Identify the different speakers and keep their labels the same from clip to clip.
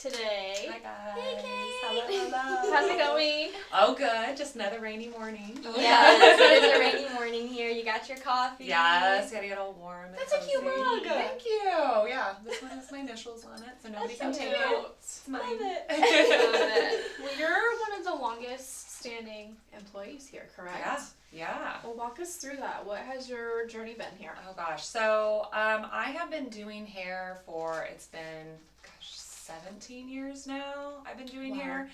Speaker 1: today.
Speaker 2: Hi guys.
Speaker 1: Hey Kate.
Speaker 2: Hello.
Speaker 1: How's it going?
Speaker 2: Oh good, just another rainy morning.
Speaker 1: Yes, it is a rainy morning here. You got your coffee.
Speaker 2: Yes, gotta get all warm and
Speaker 1: That's a cute
Speaker 2: cozy.
Speaker 1: mug.
Speaker 2: Thank you. Yeah, this one has my initials on it, so nobody can
Speaker 1: so
Speaker 2: take
Speaker 1: cute.
Speaker 2: it. It's mine.
Speaker 1: Love it.
Speaker 3: Love it. Well, you're one of the longest standing employees here, correct?
Speaker 2: Yeah.
Speaker 3: Well, walk us through that. What has your journey been here?
Speaker 2: Oh gosh, so I have been doing hair for, it's been 17 years now I've been doing hair.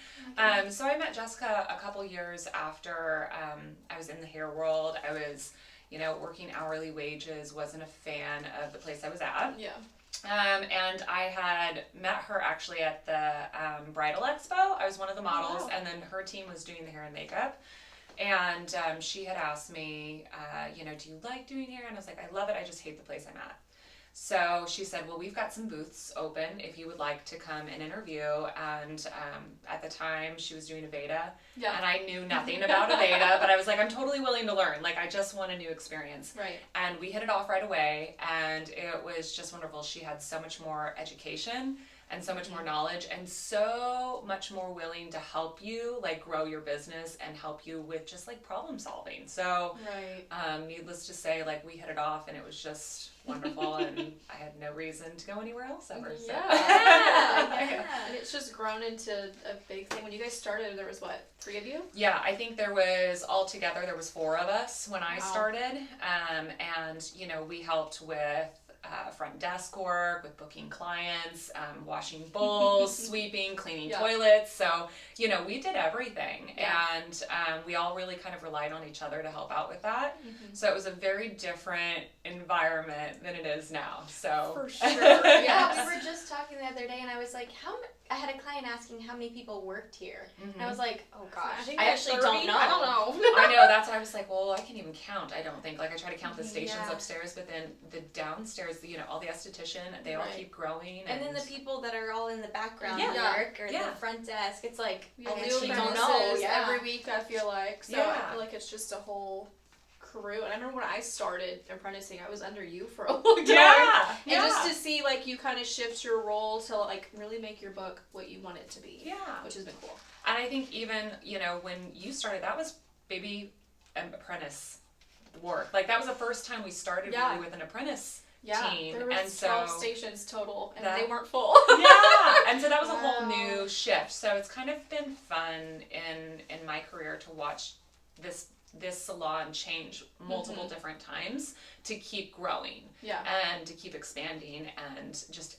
Speaker 2: So I met Jessica a couple years after I was in the hair world. I was, working hourly wages, wasn't a fan of the place I was at.
Speaker 3: Yeah.
Speaker 2: And I had met her actually at the Bridal Expo. I was one of the models,
Speaker 3: wow.
Speaker 2: and then her team was doing the hair and makeup. And she had asked me, do you like doing hair? And I was like, I love it. I just hate the place I'm at. So she said, well, we've got some booths open if you would like to come and interview. And at the time, she was doing Aveda.
Speaker 3: Yeah.
Speaker 2: And I knew nothing about Aveda, but I was like, I'm totally willing to learn. Like, I just want a new experience.
Speaker 3: Right.
Speaker 2: And we hit it off right away, and it was just wonderful. She had so much more education and so much more knowledge and so much more willing to help you, like, grow your business and help you with just, like, problem solving. So, needless to say, like, we hit it off, and it was just wonderful, and I had no reason to go anywhere else ever. So.
Speaker 3: Yeah. And it's just grown into a big thing. When you guys started, there was, 3 of you?
Speaker 2: Yeah, I think there was, altogether, there was 4 of us when I started, and, we helped with front desk work, with booking clients, washing bowls, sweeping, cleaning toilets. So, we did everything.
Speaker 3: Yeah.
Speaker 2: And we all really kind of relied on each other to help out with that. Mm-hmm. So it was a very different environment than it is now. So
Speaker 3: for sure.
Speaker 1: Yeah, we were just talking the other day, and I was like, I had a client asking how many people worked here.
Speaker 2: Mm-hmm.
Speaker 1: And I was like, oh gosh,
Speaker 3: I
Speaker 1: actually don't know.
Speaker 3: I don't know.
Speaker 2: I know, that's why I was like, well, I can't even count, I don't think. Like, I try to count the stations upstairs, but then the downstairs, all the esthetician, they all keep growing.
Speaker 1: And then the people that are all in the background work, or the front desk, it's like,
Speaker 3: We
Speaker 1: I
Speaker 3: have new
Speaker 1: literally don't
Speaker 3: apprentices
Speaker 1: know.
Speaker 3: every week, I feel like. So I feel like it's just a whole crew. And I remember when I started apprenticing, I was under you for a long time. And just to see, you kind of shift your role to, really make your book what you want it to be.
Speaker 2: Yeah.
Speaker 3: Which has been cool.
Speaker 2: And I think even, when you started, that was baby apprentice work. Like, that was the first time we started really with an apprentice team.
Speaker 3: There was 12 stations total, and they weren't full.
Speaker 2: And so that was a whole new shift. So it's kind of been fun in my career to watch this salon change multiple different times to keep growing and to keep expanding and just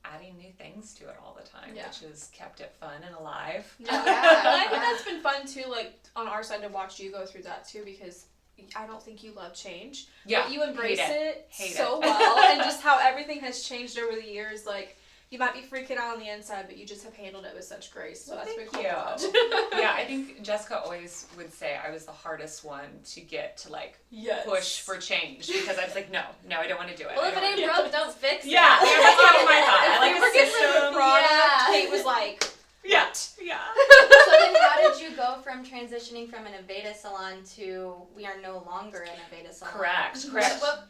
Speaker 2: adding new things to it all the time, which has kept it fun and alive.
Speaker 3: And I think that's been fun too, on our side to watch you go through that too, because I don't think you love change.
Speaker 2: Yeah.
Speaker 3: But you embrace it
Speaker 2: so
Speaker 3: well, and just how everything has changed over the years, you might be freaking out on the inside, but you just have handled it with such grace. So that's been cool to watch.
Speaker 2: Yeah, I think Jessica always would say I was the hardest one to get to push for change, because I was like, no, I don't want to do it.
Speaker 1: Well, if it ain't broke, don't fix it.
Speaker 2: Yeah, that's kind of my thought. I like
Speaker 3: we're
Speaker 2: a
Speaker 3: getting rid of the
Speaker 2: system.
Speaker 3: product. Kate was like,
Speaker 2: Yeah.
Speaker 1: So then how did you go from transitioning from an Aveda salon to we are no longer an Aveda salon?
Speaker 2: Correct.
Speaker 1: What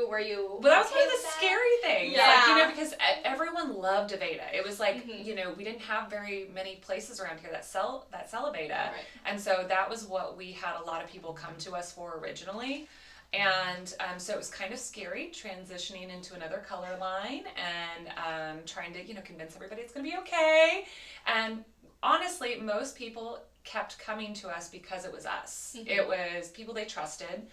Speaker 1: were you
Speaker 2: Well, that was
Speaker 1: okay
Speaker 2: one of
Speaker 1: with
Speaker 2: the
Speaker 1: that?
Speaker 2: scary things.
Speaker 1: Yeah.
Speaker 2: Because everyone loved Aveda. It was like, we didn't have very many places around here that sell Aveda.
Speaker 3: Right.
Speaker 2: And so that was what we had a lot of people come to us for originally. And so it was kind of scary transitioning into another color line and trying to, convince everybody it's going to be okay. And honestly, most people kept coming to us because it was us. It was people they trusted,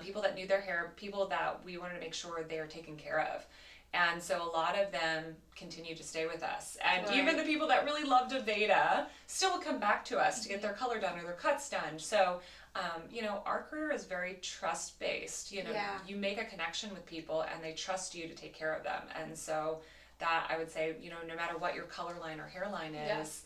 Speaker 2: people that knew their hair, people that we wanted to make sure they were taken care of. And so a lot of them continue to stay with us. And even the people that really loved Aveda still will come back to us to get their color done or their cuts done. So, our career is very trust-based. You make a connection with people and they trust you to take care of them. And so that, I would say, no matter what your color line or hairline is,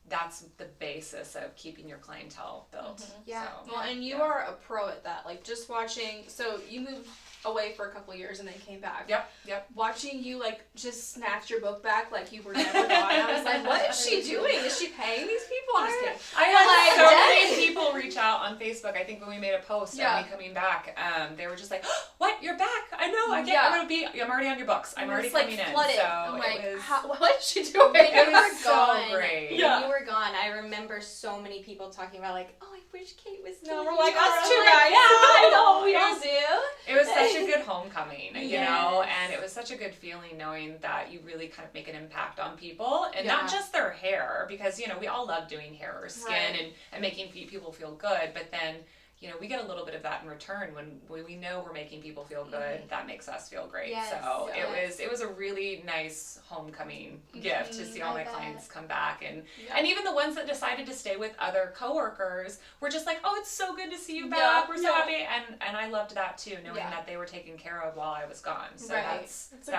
Speaker 2: that's the basis of keeping your clientele built.
Speaker 1: Yeah.
Speaker 3: Well, and you are a pro at that. Just watching, so you moved away for a couple years and then came back.
Speaker 2: Yep.
Speaker 3: Watching you like just snatch your book back like you were never gone. I was like, what is she doing? Is she paying these people? I'm just kidding.
Speaker 2: I had so many people reach out on Facebook. I think when we made a post of me coming back, they were just like, "What? You're back? I know. I get. I'm already on your books. I'm already coming in."
Speaker 3: Flooded.
Speaker 2: So
Speaker 3: I'm like,
Speaker 2: it was.
Speaker 3: what is she doing?
Speaker 2: It was so great.
Speaker 1: When you were gone, I remember so many people talking about like, oh, I wish Kate was still
Speaker 3: we're like,
Speaker 1: here.
Speaker 3: us two guys.
Speaker 1: Yeah, I know, we all do.
Speaker 2: It was such a good homecoming, you know, and it was such a good feeling knowing that you really kind of make an impact on people, and not just their hair, because, you know, we all love doing hair or skin and making people feel good, but then, you know, we get a little bit of that in return when we know we're making people feel good. That makes us feel great. So it was a really nice homecoming gift to see all my clients come back, and even the ones that decided to stay with other coworkers were just like, oh, it's so good to see you back. We're so happy, and I loved that too, knowing that they were taken care of while I was gone. So that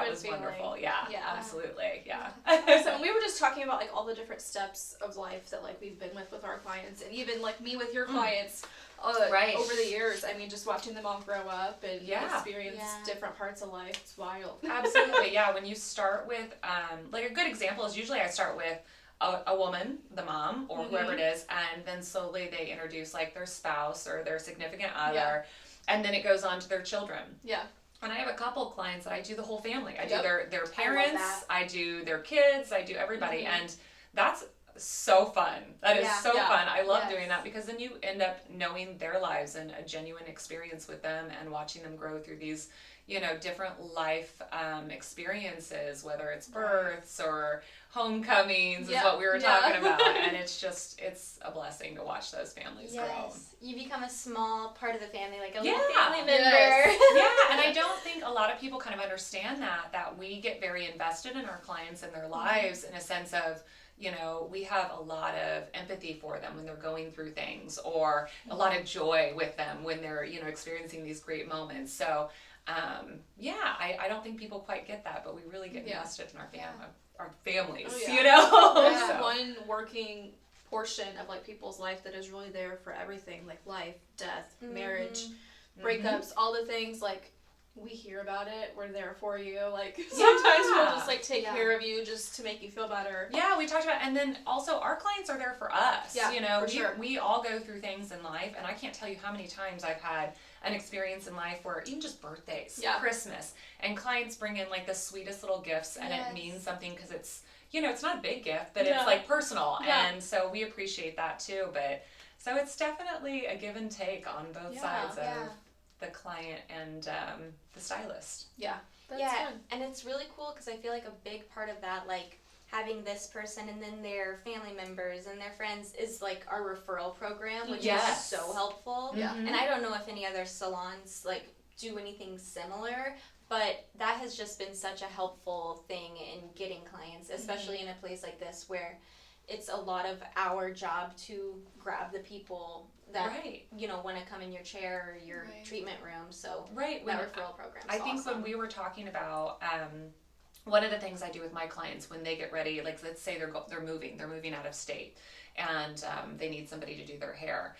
Speaker 2: was feeling. Wonderful. Yeah, absolutely. Yeah.
Speaker 3: So we were just talking about like all the different steps of life that like we've been with our clients, and even like me with your clients. Over the years, I mean, just watching them all grow up and experience different parts of life, it's wild.
Speaker 2: Absolutely, yeah. When you start with, like a good example is usually I start with a woman, the mom, or whoever it is, and then slowly they introduce like their spouse or their significant other, and then it goes on to their children. Yeah. And I have a couple of clients that I do the whole family. I do their parents, I do their kids, I do everybody, and that's so fun. That is so fun. I love doing that, because then you end up knowing their lives and a genuine experience with them and watching them grow through these, you know, different life experiences, whether it's births or homecomings is what we were talking about. And it's a blessing to watch those families grow.
Speaker 1: You become a small part of the family, like a little family member.
Speaker 2: And I don't think a lot of people kind of understand that we get very invested in our clients and their lives in a sense of, you know, we have a lot of empathy for them when they're going through things, or a lot of joy with them when they're, you know, experiencing these great moments. So, I don't think people quite get that, but we really get invested in our families, you know?
Speaker 3: So. One working portion of like people's life that is really there for everything, like life, death, marriage, breakups, all the things, like, we hear about it, we're there for you, like, sometimes we'll just, like, take care of you just to make you feel better.
Speaker 2: Yeah, we talked about, and then also our clients are there for us, you know, we all go through things in life, and I can't tell you how many times I've had an experience in life where even just birthdays, Christmas, and clients bring in, like, the sweetest little gifts, and it means something, because it's, you know, it's not a big gift, but it's, like, personal, and so we appreciate that, too, but, so it's definitely a give and take on both sides of the client and the stylist.
Speaker 3: That's fun.
Speaker 1: And it's really cool, because I feel like a big part of that, like, having this person and then their family members and their friends is like our referral program, which is so helpful. And I don't know if any other salons like do anything similar, but that has just been such a helpful thing in getting clients, especially in a place like this where it's a lot of our job to grab the people that you know want to come in your chair or your treatment room. So that referral program.
Speaker 2: I think when we were talking about one of the things I do with my clients when they get ready, like let's say they're moving out of state, and they need somebody to do their hair.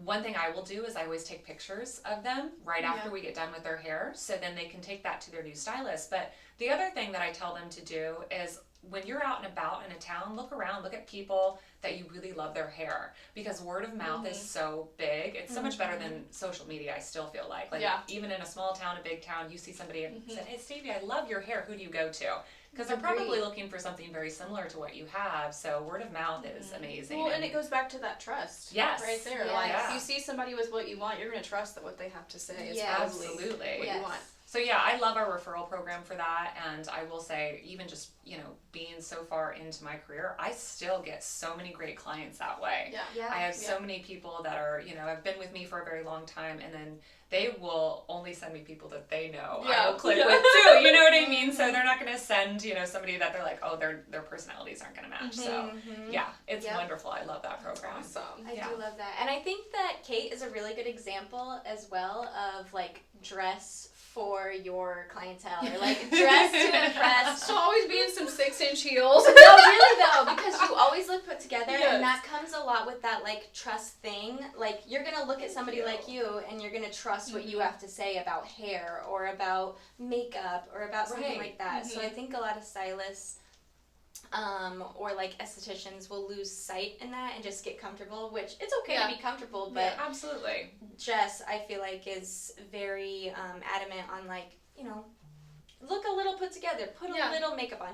Speaker 2: One thing I will do is I always take pictures of them right after we get done with their hair, so then they can take that to their new stylist. But the other thing that I tell them to do is when you're out and about in a town, look around, look at people that you really love their hair, because word of mouth is so big. It's so much better than social media, I still feel like. Even in a small town, a big town, you see somebody and say, hey, Stevie, I love your hair. Who do you go to? Because they're probably looking for something very similar to what you have. So word of mouth is amazing.
Speaker 3: Well, and it goes back to that trust. Right there. Like, if you see somebody with what you want, you're going to trust that what they have to say is probably what you want.
Speaker 2: So yeah, I love our referral program for that, and I will say, even just, you know, being so far into my career, I still get so many great clients that way. I have so many people that are, you know, have been with me for a very long time, and then they will only send me people that they know I will click with too, you know what I mean? So they're not going to send, you know, somebody that they're like, oh, their personalities aren't going to match. So yeah, it's wonderful. I love that program.
Speaker 3: That's awesome.
Speaker 1: I do love that. And I think that Kate is a really good example as well of like dress for your clientele, or like dress to impress.
Speaker 3: So always be in some 6-inch heels.
Speaker 1: No, really though, because you always look put together,
Speaker 3: yes.
Speaker 1: and that comes a lot with that like trust thing. Like you're gonna look at somebody like you, and you're gonna trust what you have to say about hair or about makeup or about something like that. So I think a lot of stylists or like estheticians will lose sight in that and just get comfortable, which it's okay to be comfortable, but
Speaker 2: absolutely.
Speaker 1: Jess, I feel like, is very adamant on like, you know, look a little put together, put a little makeup on.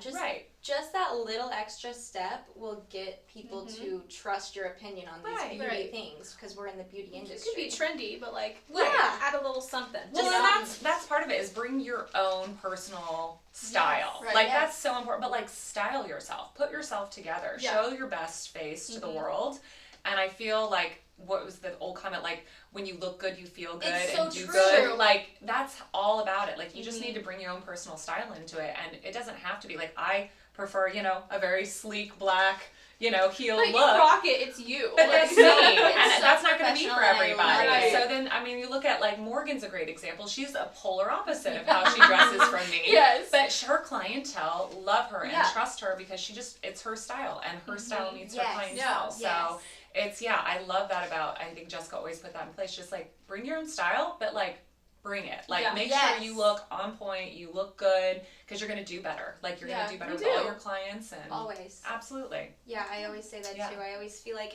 Speaker 1: Just that little extra step will get people to trust your opinion on these beauty things, because we're in the beauty industry.
Speaker 3: It could be trendy, but like add a little something.
Speaker 2: Well, that's part of it, is bring your own personal style. That's so important. But like, style yourself, put yourself together, show your best face to the world. And I feel like, what was the old comment, like, when you look good, you feel good, and do good. Like, that's all about it. Like, you just need to bring your own personal style into it, and it doesn't have to be like, I prefer, you know, a very sleek black, you know, heeled look.
Speaker 3: You rock it, it's you.
Speaker 2: But that's me, and that's not going to be for everybody. So then, I mean, you look at, like, Morgan's a great example. She's a polar opposite of how she dresses from me. But her clientele love her and trust her, because it's her style, and her style meets her clientele. So it's, I love that about, I think Jessica always put that in place, just like, bring your own style, but like, bring it. Like, make sure you look on point, you look good, because you're going to do better. Like, you're going to do better with all your clients. And
Speaker 1: always.
Speaker 2: Absolutely.
Speaker 1: Yeah, I always say that too. I always feel like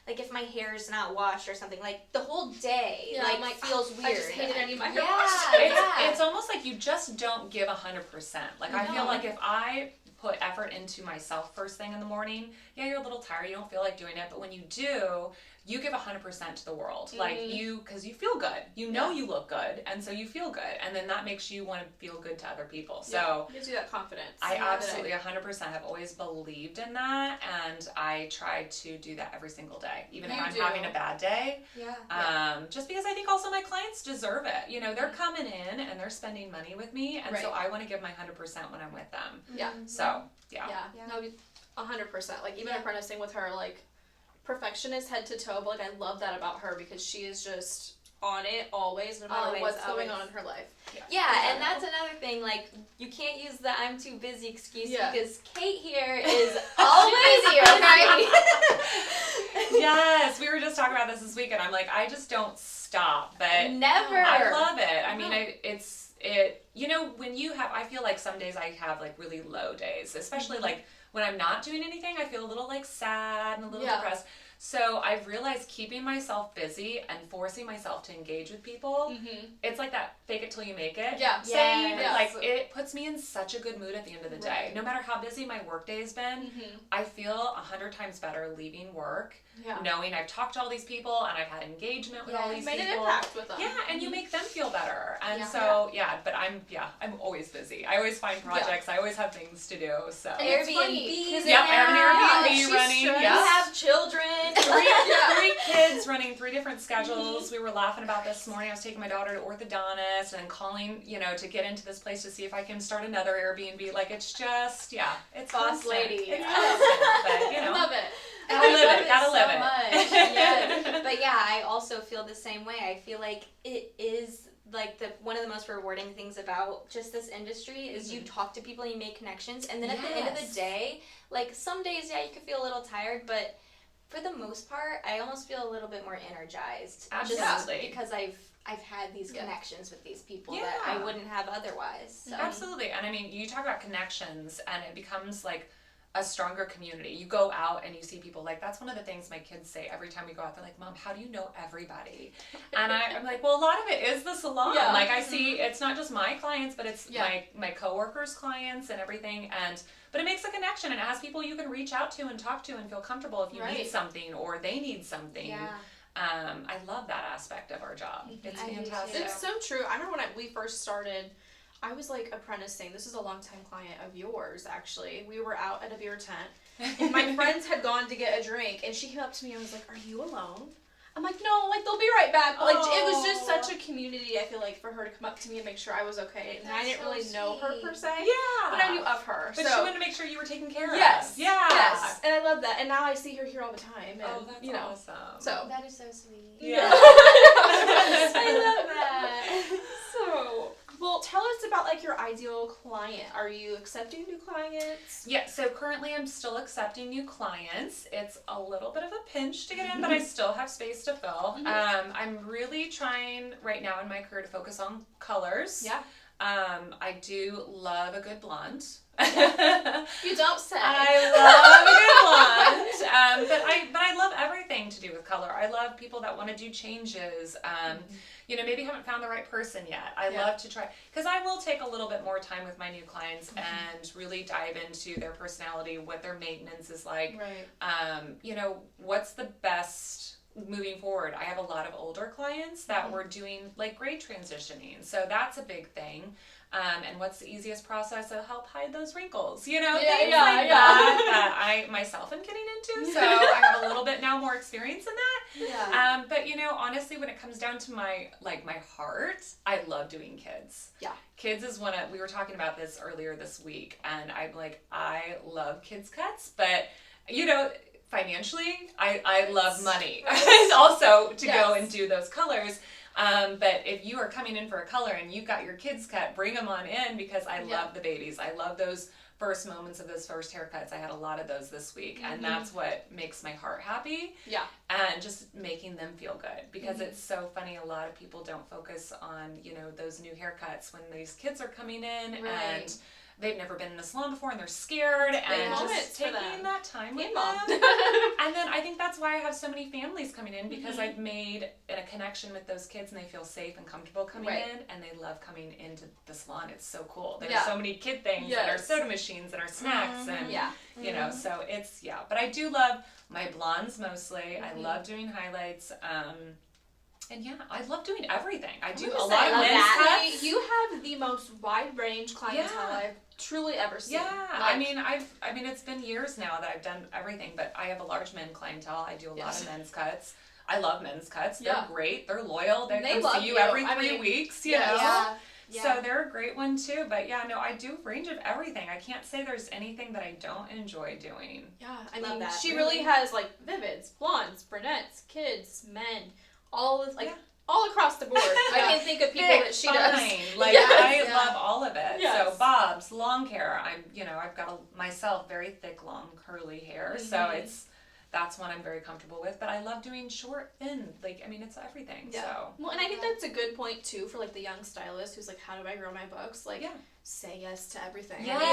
Speaker 1: if my hair is not washed or something, like, the whole day, feels weird.
Speaker 3: I just hated any of my hair washed.
Speaker 2: It's almost like you just don't give 100%. Like, I feel like if I put effort into myself first thing in the morning, you're a little tired, you don't feel like doing it, but when you do, you give 100% to the world. Like, because you feel good. You know you look good, and so you feel good, and then that makes you want to feel good to other people. So
Speaker 3: it gives you that confidence.
Speaker 2: I absolutely 100% have always believed in that, and I try to do that every single day, even if I'm having a bad day. Just because I think also my clients deserve it. You know, they're coming in and they're spending money with me, and so I want to give my 100% when I'm with them. So
Speaker 3: no, 100%. Like, even apprenticing with her, like, perfectionist head to toe, but like, I love that about her, because she is just on it always, no matter what's going on in her life.
Speaker 1: And that's another thing, like, you can't use the I'm too busy excuse, because Kate here is always here, right?
Speaker 2: Yes, we were just talking about this weekend. I'm like, I just don't stop, but
Speaker 1: never.
Speaker 2: I love it. I mean, you know, when you have, I feel like some days I have like really low days, especially like when I'm not doing anything, I feel a little like sad and a little depressed. So I've realized keeping myself busy and forcing myself to engage with people, it's like that fake it till you make it. Like, it puts me in such a good mood at the end of the day. No matter how busy my work day has been, I feel 100 times better leaving work, knowing I've talked to all these people and I've had engagement with all these people.
Speaker 3: Made an impact with them.
Speaker 2: And you make them feel better. And but I'm always busy. I always find projects. I always have things to do. So
Speaker 1: Airbnb.
Speaker 2: I have an Airbnb running.
Speaker 1: You have children.
Speaker 2: Three kids running 3 different schedules. We were laughing about this morning. I was taking my daughter to orthodontist and calling, you know, to get into this place to see if I can start another Airbnb. Like, it's just, it's
Speaker 1: boss
Speaker 2: constant.
Speaker 1: lady.
Speaker 2: It's constant, but, you know.
Speaker 3: Love it.
Speaker 2: Gotta live it.
Speaker 1: Much. But I also feel the same way. I feel like it is like one of the most rewarding things about just this industry is you talk to people and you make connections, and then at the end of the day, like, some days you could feel a little tired, but for the most part, I almost feel a little bit more energized.
Speaker 2: Absolutely.
Speaker 1: Just because I've had these connections with these people that I wouldn't have otherwise. So.
Speaker 2: Absolutely. And I mean, you talk about connections, and it becomes like a stronger community. You go out and you see people, like, that's one of the things my kids say every time we go out. They're like, Mom, how do you know everybody? And I'm like, well, a lot of it is the salon. Like, I see, it's not just my clients, but it's my coworkers' clients and everything. But it makes a connection, and it has people you can reach out to and talk to and feel comfortable if you need something or they need something. I love that aspect of our job. It's fantastic.
Speaker 3: It's so true. I remember when we first started, I was like apprenticing. This is a longtime client of yours, actually. We were out at a beer tent, and my friends had gone to get a drink, and she came up to me and was like, "Are you alone?" I'm like, "No, like, they'll be right back." But, like, it was just such a community, I feel like, for her to come up to me and make sure I was okay. And I didn't really know her per se. But I knew of her.
Speaker 2: But she wanted to make sure you were taken care of.
Speaker 3: Yes. And I love that. And now I see her here all the time. And,
Speaker 2: that's awesome.
Speaker 1: So that is so sweet.
Speaker 3: I
Speaker 1: love that.
Speaker 3: So Well, tell us about like your ideal client. Are you accepting new clients?
Speaker 2: Yeah, so currently I'm still accepting new clients. It's a little bit of a pinch to get in, but I still have space to fill. I'm really trying right now in my career to focus on colors.
Speaker 3: Yeah.
Speaker 2: I do love a good blonde.
Speaker 3: You don't say.
Speaker 2: I love a good blonde. But I love everything to do with color. I love people that want to do changes. You know, maybe haven't found the right person yet. I love to try, because I will take a little bit more time with my new clients and really dive into their personality, what their maintenance is like.
Speaker 3: Right.
Speaker 2: You know, what's the best moving forward. I have a lot of older clients that were doing like grade transitioning, so that's a big thing. And what's the easiest process to help hide those wrinkles? You know, things like that I myself am getting into. So I have a little bit now more experience in that.
Speaker 3: Yeah.
Speaker 2: But you know, honestly, when it comes down to my heart, I love doing kids.
Speaker 3: Yeah.
Speaker 2: Kids is we were talking about this earlier this week, and I'm like, I love kids cuts, but you know, financially, I love money also to go and do those colors. But if you are coming in for a color and you've got your kids cut, bring them on in, because I love the babies. I love those first moments of those first haircuts. I had a lot of those this week, and that's what makes my heart happy.
Speaker 3: Yeah.
Speaker 2: And just making them feel good, because it's so funny. A lot of people don't focus on, you know, those new haircuts when these kids are coming in and they've never been in the salon before and they're scared, and just taking that time with them. And then I think that's why I have so many families coming in, because I've made a connection with those kids and they feel safe and comfortable coming in, and they love coming into the salon. It's so cool. There's so many kid things, and our soda machines and our snacks and you know, so it's but I do love my blondes mostly. I love doing highlights. And I love doing everything. I do a lot of men's cuts.
Speaker 3: You have the most wide range clientele I've truly ever seen.
Speaker 2: Yeah, like, I mean, it's been years now that I've done everything, but I have a large men clientele. I do a lot of men's cuts. I love men's cuts. They're great. They're loyal. They come see you every 3 weeks. You know. So they're a great one too. But I do a range of everything. I can't say there's anything that I don't enjoy doing.
Speaker 3: Yeah, I mean, she really has like vivids, blondes, brunettes, kids, men. All across the board. I can think of people that she does.
Speaker 2: Like I love all of it. So bobs, long hair. I've got myself very thick, long, curly hair. So that's one I'm very comfortable with. But I love doing short, thin. Like, I mean, it's everything.
Speaker 3: Yeah.
Speaker 2: So
Speaker 3: well, and I think that's a good point too for like the young stylist who's like, how do I grow my books? Like, say yes to everything.
Speaker 2: Yes,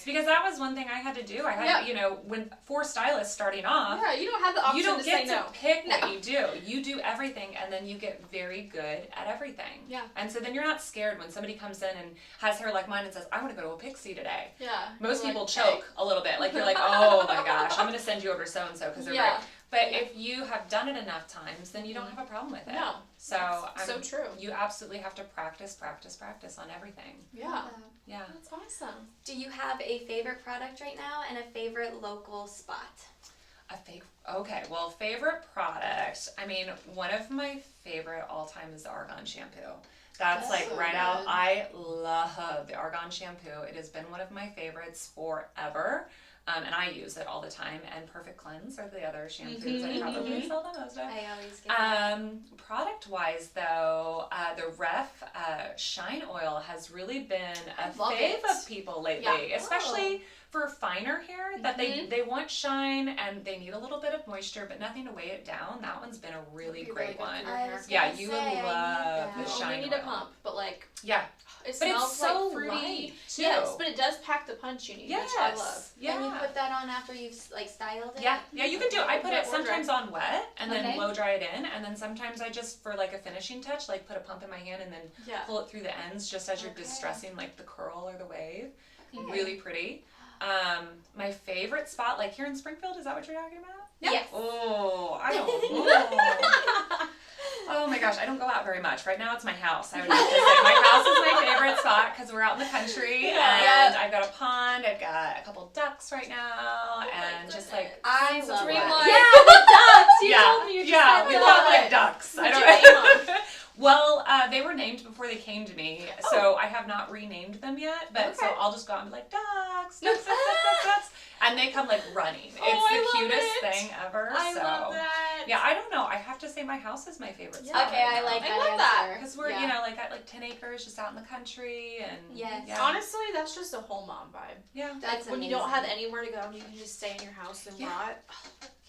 Speaker 2: because that was one thing I had to do. I had, when for stylists starting off,
Speaker 3: you don't have the option
Speaker 2: you don't
Speaker 3: to
Speaker 2: get
Speaker 3: say
Speaker 2: to pick what you do. You do everything, and then you get very good at everything.
Speaker 3: Yeah.
Speaker 2: And so then you're not scared when somebody comes in and has hair like mine and says, I want to go to a pixie today.
Speaker 3: Yeah.
Speaker 2: Most people choke a little bit. Like, you're like, oh my gosh, I'm going to send you over to so-and-so because they're great. But if you have done it enough times, then you don't have a problem with it.
Speaker 3: No.
Speaker 2: So
Speaker 3: so true.
Speaker 2: You absolutely have to practice on everything.
Speaker 3: Yeah.
Speaker 2: Yeah.
Speaker 3: That's awesome.
Speaker 1: Do you have a favorite product right now and a favorite local spot?
Speaker 2: Favorite product. I mean, one of my favorite all-time is the Argan shampoo. That's so out. I love the Argan shampoo. It has been one of my favorites forever. And I use it all the time. And Perfect Cleanse are the other shampoos I probably sell the most of.
Speaker 1: I always get that.
Speaker 2: Product-wise, though, the Ref Shine Oil has really been a fave of people lately, especially for finer hair that they want shine and they need a little bit of moisture, but nothing to weigh it down. That one's been a really great one. You would love the Shine Oil.
Speaker 3: You need a pump, but it
Speaker 2: smells
Speaker 3: it's so
Speaker 2: fruity
Speaker 3: light
Speaker 2: too.
Speaker 3: Yes, but it does pack the punch you need, which I love.
Speaker 1: Yeah. And you put that on after you've styled it?
Speaker 2: Yeah, you can do it. I put it sometimes on wet and then blow dry it in, and then sometimes I just, for like a finishing touch, put a pump in my hand and then pull it through the ends just as you're distressing like the curl or the wave. Really pretty. My favorite spot, like here in Springfield, is that what you're talking about?
Speaker 1: Yes.
Speaker 2: Oh, I don't know. Oh my gosh, I don't go out very much. Right now it's my house. I would have to say my house is my favorite spot because we're out in the country and I've got a pond, I've got a couple ducks right now, and just like
Speaker 1: I love
Speaker 3: dream
Speaker 1: it.
Speaker 3: life.
Speaker 1: Yeah, the ducks. You told me
Speaker 2: we love like ducks. I don't. Well, they were named before they came to me, so I have not renamed them yet. But so I'll just go out and be like ducks, ducks, ducks, ducks, ducks, and they come like running. It's the cutest thing ever.
Speaker 3: I love that.
Speaker 2: Yeah, I don't know. I have to say my house is my favorite spot.
Speaker 1: Yeah. Okay, I like that. I love that.
Speaker 2: Because we're, you know, like at like 10 acres just out in the country. And
Speaker 1: yes.
Speaker 3: Yeah. Honestly, that's just a whole mom vibe.
Speaker 2: Yeah.
Speaker 3: That's when you don't have anywhere to go and you can just stay in your house and rot.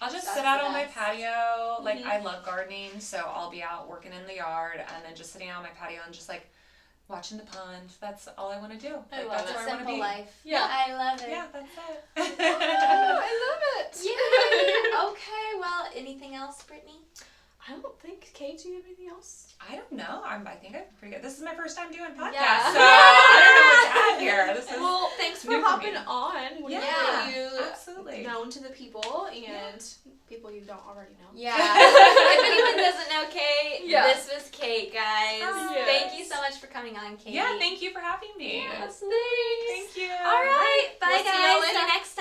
Speaker 2: I'll just sit out on my patio. Like, I love gardening, so I'll be out working in the yard and then just sitting out on my patio and just like watching the pond. That's all I want to do.
Speaker 3: I
Speaker 2: love
Speaker 3: it.
Speaker 2: Where
Speaker 1: Simple
Speaker 2: I want to be.
Speaker 1: life.
Speaker 3: Yeah.
Speaker 1: I love it.
Speaker 2: Yeah, that's it.
Speaker 3: I love it.
Speaker 1: Yay! Okay, well, anything else, Brittany?
Speaker 3: I don't think, Kate, do you have anything else?
Speaker 2: I don't know. I think I'm pretty good. This is my first time doing podcasts,
Speaker 1: Yeah.
Speaker 2: so I don't know what to add here. This is
Speaker 3: Well, thanks for
Speaker 2: new for
Speaker 3: hopping
Speaker 2: me.
Speaker 3: on. We
Speaker 2: Yeah,
Speaker 3: you
Speaker 2: absolutely.
Speaker 3: known to the people and people you don't already know.
Speaker 1: Yeah. If anyone doesn't know Kate, this was Kate, guys.
Speaker 3: Yes.
Speaker 1: Thank you so much for coming on, Kate.
Speaker 2: Yeah, thank you for having me.
Speaker 3: Yes,
Speaker 2: Thank you.
Speaker 1: All right. Bye,
Speaker 3: We'll see
Speaker 1: guys.
Speaker 3: y'all
Speaker 1: See you
Speaker 3: later.
Speaker 1: next time.